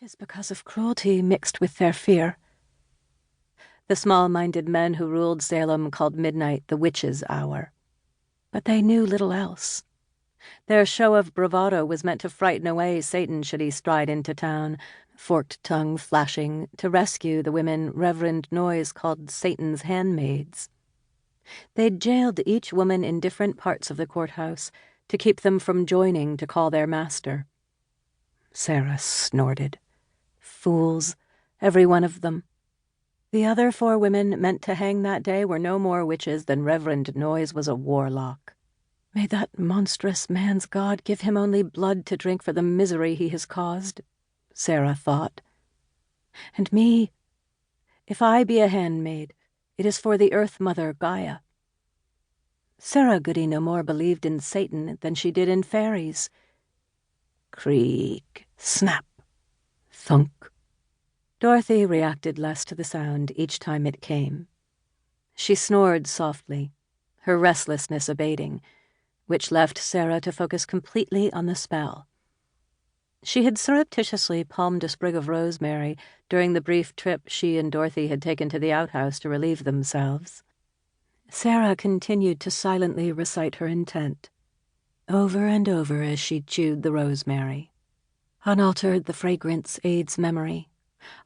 is because of cruelty mixed with their fear. The small-minded men who ruled Salem called midnight the witches' hour. But they knew little else. Their show of bravado was meant to frighten away Satan should he stride into town, forked tongue flashing, to rescue the women Reverend Noyes called Satan's handmaids. They'd jailed each woman in different parts of the courthouse to keep them from joining to call their master. Sarah snorted. Fools, every one of them. The other 4 women meant to hang that day were no more witches than Reverend Noyes was a warlock. May that monstrous man's God give him only blood to drink for the misery he has caused, Sarah thought. And me, if I be a handmaid, it is for the Earth Mother Gaia. Sarah Goode no more believed in Satan than she did in fairies. Creak, snap, thunk. Dorothy reacted less to the sound each time it came. She snored softly, her restlessness abating, which left Sarah to focus completely on the spell. She had surreptitiously palmed a sprig of rosemary during the brief trip she and Dorothy had taken to the outhouse to relieve themselves. Sarah continued to silently recite her intent, over and over as she chewed the rosemary. Unaltered the fragrance aids memory.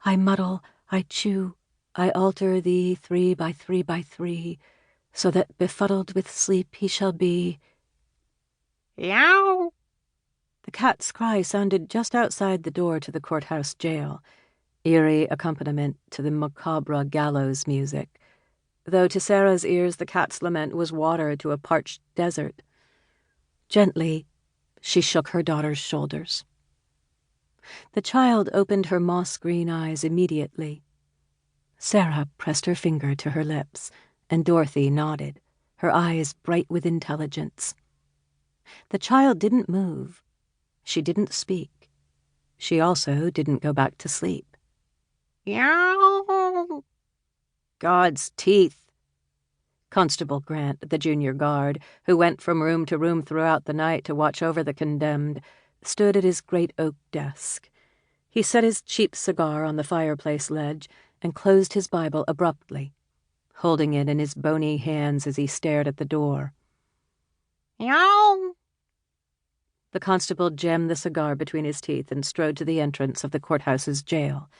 I muddle, I chew, I alter thee 3 by 3 by 3, so that befuddled with sleep he shall be. Yow! The cat's cry sounded just outside the door to the courthouse jail, eerie accompaniment to the macabre gallows music, though to Sarah's ears the cat's lament was water to a parched desert. Gently, she shook her daughter's shoulders. The child opened her moss-green eyes immediately. Sarah pressed her finger to her lips, and Dorothy nodded, her eyes bright with intelligence. The child didn't move. She didn't speak. She also didn't go back to sleep. Yow! God's teeth! Constable Grant, the junior guard, who went from room to room throughout the night to watch over the condemned, stood at his great oak desk. He set his cheap cigar on the fireplace ledge and closed his Bible abruptly, holding it in his bony hands as he stared at the door. Yow! The constable jammed the cigar between his teeth and strode to the entrance of the courthouse's jail,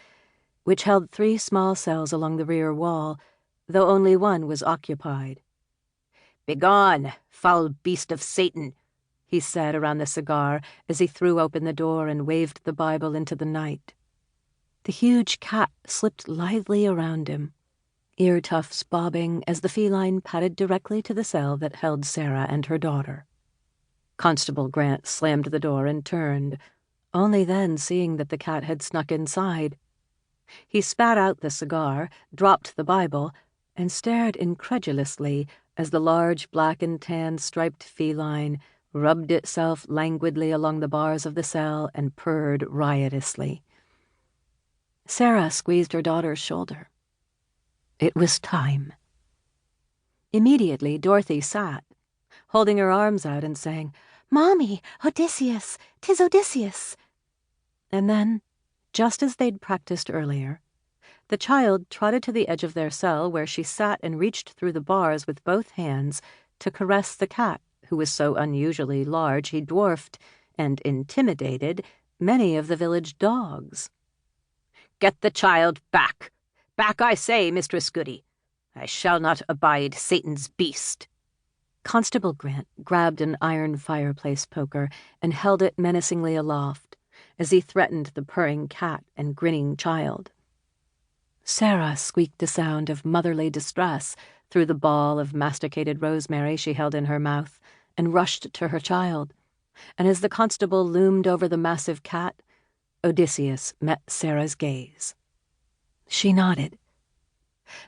which held 3 small cells along the rear wall, though only one was occupied. "Begone, foul beast of Satan!" he said around the cigar as he threw open the door and waved the Bible into the night. The huge cat slipped lithely around him, ear tufts bobbing as the feline padded directly to the cell that held Sarah and her daughter. Constable Grant slammed the door and turned, only then seeing that the cat had snuck inside. He spat out the cigar, dropped the Bible, and stared incredulously as the large black and tan striped feline rubbed itself languidly along the bars of the cell and purred riotously. Sarah squeezed her daughter's shoulder. It was time. Immediately, Dorothy sat, holding her arms out and saying, "Mommy, Odysseus, 'tis Odysseus." And then, just as they'd practiced earlier, the child trotted to the edge of their cell where she sat and reached through the bars with both hands to caress the cat, who was so unusually large he dwarfed, and intimidated, many of the village dogs. "Get the child back! Back, I say, Mistress Goode! I shall not abide Satan's beast." Constable Grant grabbed an iron fireplace poker and held it menacingly aloft as he threatened the purring cat and grinning child. Sarah squeaked a sound of motherly distress through the ball of masticated rosemary she held in her mouth and rushed to her child, and as the constable loomed over the massive cat, Odysseus met Sarah's gaze. She nodded.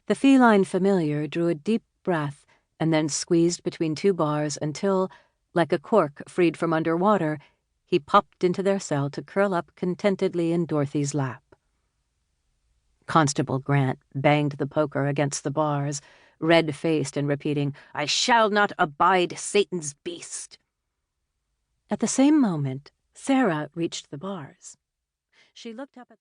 The feline familiar drew a deep breath and then squeezed between 2 bars until, like a cork freed from underwater, he popped into their cell to curl up contentedly in Dorothy's lap. Constable Grant banged the poker against the bars, red-faced and repeating, "I shall not abide Satan's beast." At the same moment, Sarah reached the bars. She looked up at